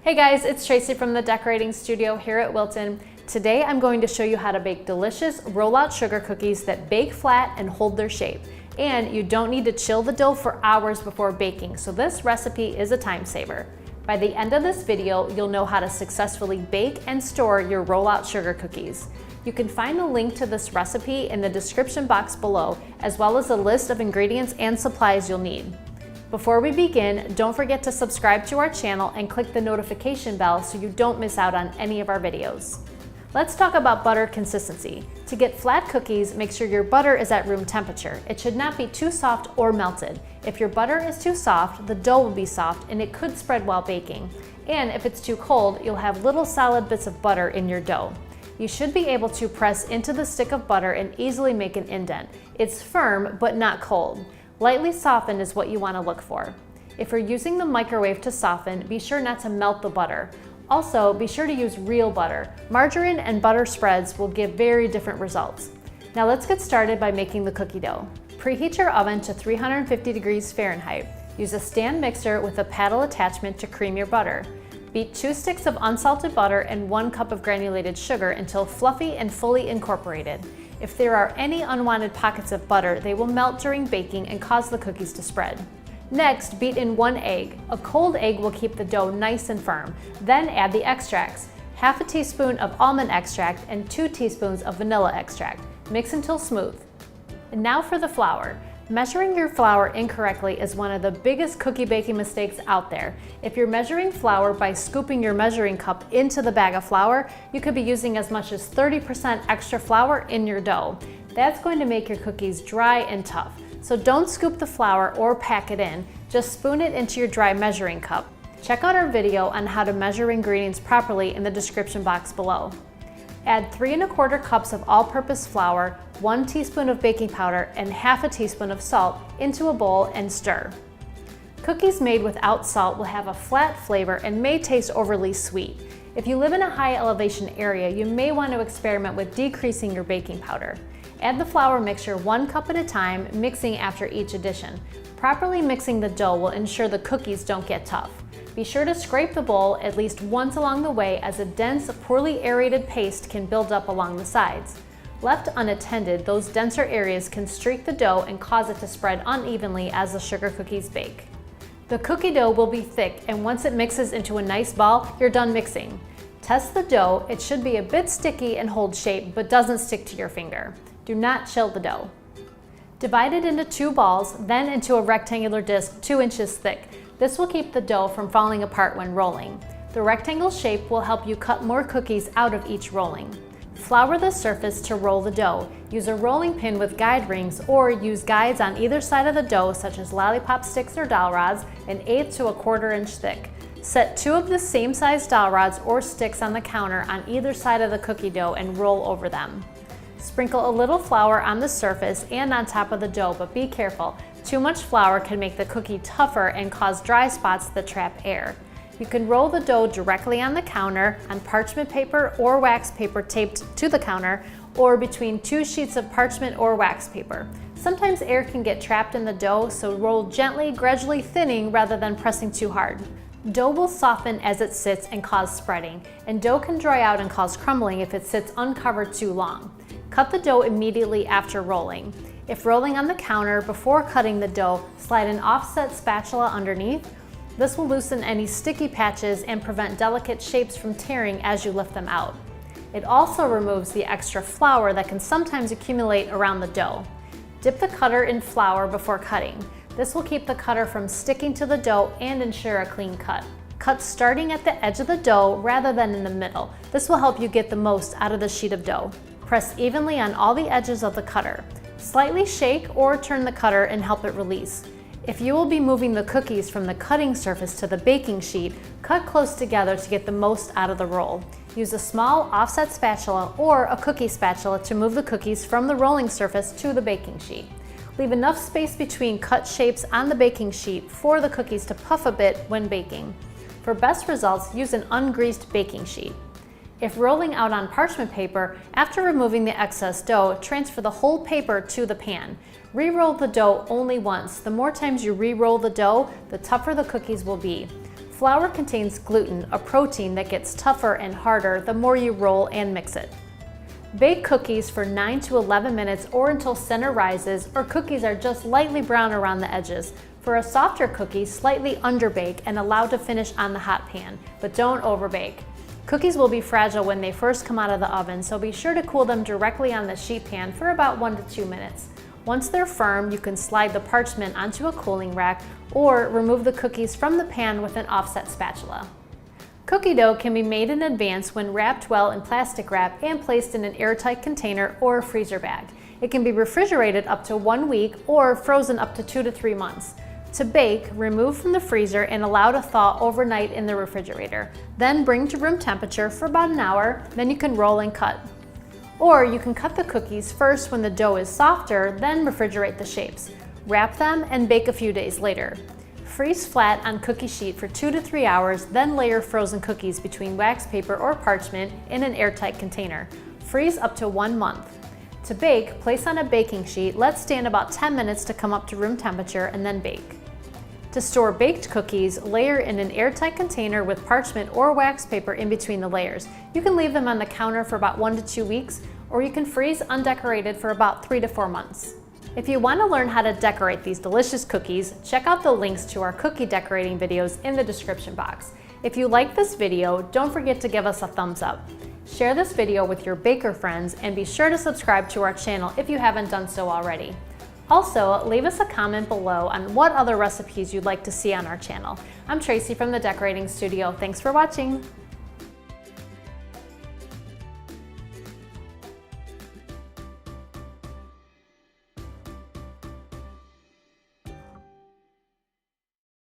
Hey guys, it's Tracy from the decorating studio here at Wilton. Today I'm going to show you how to bake delicious roll-out sugar cookies that bake flat and hold their shape. And you don't need to chill the dough for hours before baking, so this recipe is a time saver. By the end of this video, you'll know how to successfully bake and store your roll-out sugar cookies. You can find the link to this recipe in the description box below, as well as a list of ingredients and supplies you'll need. Before we begin, don't forget to subscribe to our channel and click the notification bell so you don't miss out on any of our videos. Let's talk about butter consistency. To get flat cookies, make sure your butter is at room temperature. It should not be too soft or melted. If your butter is too soft, the dough will be soft and it could spread while baking. And if it's too cold, you'll have little solid bits of butter in your dough. You should be able to press into the stick of butter and easily make an indent. It's firm, but not cold. Lightly softened is what you want to look for. If you're using the microwave to soften, be sure not to melt the butter. Also, be sure to use real butter. Margarine and butter spreads will give very different results. Now let's get started by making the cookie dough. Preheat your oven to 350 degrees Fahrenheit. Use a stand mixer with a paddle attachment to cream your butter. Beat 2 sticks of unsalted butter and 1 cup of granulated sugar until fluffy and fully incorporated. If there are any unwanted pockets of butter, they will melt during baking and cause the cookies to spread. Next, beat in 1 egg. A cold egg will keep the dough nice and firm. Then add the extracts. Half a teaspoon of almond extract and 2 teaspoons of vanilla extract. Mix until smooth. And now for the flour. Measuring your flour incorrectly is one of the biggest cookie baking mistakes out there. If you're measuring flour by scooping your measuring cup into the bag of flour, you could be using as much as 30% extra flour in your dough. That's going to make your cookies dry and tough. So don't scoop the flour or pack it in, just spoon it into your dry measuring cup. Check out our video on how to measure ingredients properly in the description box below. Add 3 1/4 cups of all-purpose flour, 1 teaspoon of baking powder, and half a teaspoon of salt into a bowl and stir. Cookies made without salt will have a flat flavor and may taste overly sweet. If you live in a high elevation area, you may want to experiment with decreasing your baking powder. Add the flour mixture 1 cup at a time, mixing after each addition. Properly mixing the dough will ensure the cookies don't get tough. Be sure to scrape the bowl at least once along the way, as a dense, poorly aerated paste can build up along the sides. Left unattended, those denser areas can streak the dough and cause it to spread unevenly as the sugar cookies bake. The cookie dough will be thick, and once it mixes into a nice ball, you're done mixing. Test the dough. It should be a bit sticky and hold shape, but doesn't stick to your finger. Do not chill the dough. Divide it into 2 balls, then into a rectangular disc 2 inches thick. This will keep the dough from falling apart when rolling. The rectangle shape will help you cut more cookies out of each rolling. Flour the surface to roll the dough. Use a rolling pin with guide rings, or use guides on either side of the dough, such as lollipop sticks or dowel rods, an 1/8 to 1/4 inch thick. Set 2 of the same size dowel rods or sticks on the counter on either side of the cookie dough and roll over them. Sprinkle a little flour on the surface and on top of the dough, but be careful. Too much flour can make the cookie tougher and cause dry spots that trap air. You can roll the dough directly on the counter, on parchment paper or wax paper taped to the counter, or between 2 sheets of parchment or wax paper. Sometimes air can get trapped in the dough, so roll gently, gradually thinning rather than pressing too hard. Dough will soften as it sits and cause spreading, and dough can dry out and cause crumbling if it sits uncovered too long. Cut the dough immediately after rolling. If rolling on the counter before cutting the dough, slide an offset spatula underneath. This will loosen any sticky patches and prevent delicate shapes from tearing as you lift them out. It also removes the extra flour that can sometimes accumulate around the dough. Dip the cutter in flour before cutting. This will keep the cutter from sticking to the dough and ensure a clean cut. Cut starting at the edge of the dough rather than in the middle. This will help you get the most out of the sheet of dough. Press evenly on all the edges of the cutter. Slightly shake or turn the cutter and help it release. If you will be moving the cookies from the cutting surface to the baking sheet, cut close together to get the most out of the roll. Use a small offset spatula or a cookie spatula to move the cookies from the rolling surface to the baking sheet. Leave enough space between cut shapes on the baking sheet for the cookies to puff a bit when baking. For best results, use an ungreased baking sheet. If rolling out on parchment paper, after removing the excess dough, transfer the whole paper to the pan. Re-roll the dough only once. The more times you re-roll the dough, the tougher the cookies will be. Flour contains gluten, a protein that gets tougher and harder the more you roll and mix it. Bake cookies for 9 to 11 minutes or until center rises or cookies are just lightly brown around the edges. For a softer cookie, slightly underbake and allow to finish on the hot pan, but don't overbake. Cookies will be fragile when they first come out of the oven, so be sure to cool them directly on the sheet pan for about 1 to 2 minutes. Once they're firm, you can slide the parchment onto a cooling rack or remove the cookies from the pan with an offset spatula. Cookie dough can be made in advance when wrapped well in plastic wrap and placed in an airtight container or freezer bag. It can be refrigerated up to 1 week or frozen up to 2 to 3 months. To bake, remove from the freezer and allow to thaw overnight in the refrigerator. Then bring to room temperature for about an hour, then you can roll and cut. Or you can cut the cookies first when the dough is softer, then refrigerate the shapes. Wrap them and bake a few days later. Freeze flat on cookie sheet for 2 to 3 hours, then layer frozen cookies between wax paper or parchment in an airtight container. Freeze up to 1 month. To bake, place on a baking sheet, let stand about 10 minutes to come up to room temperature and then bake. To store baked cookies, layer in an airtight container with parchment or wax paper in between the layers. You can leave them on the counter for about 1 to 2 weeks, or you can freeze undecorated for about 3 to 4 months. If you want to learn how to decorate these delicious cookies, check out the links to our cookie decorating videos in the description box. If you like this video, don't forget to give us a thumbs up. Share this video with your baker friends and be sure to subscribe to our channel if you haven't done so already. Also, leave us a comment below on what other recipes you'd like to see on our channel. I'm Tracy from the Decorating Studio. Thanks for watching.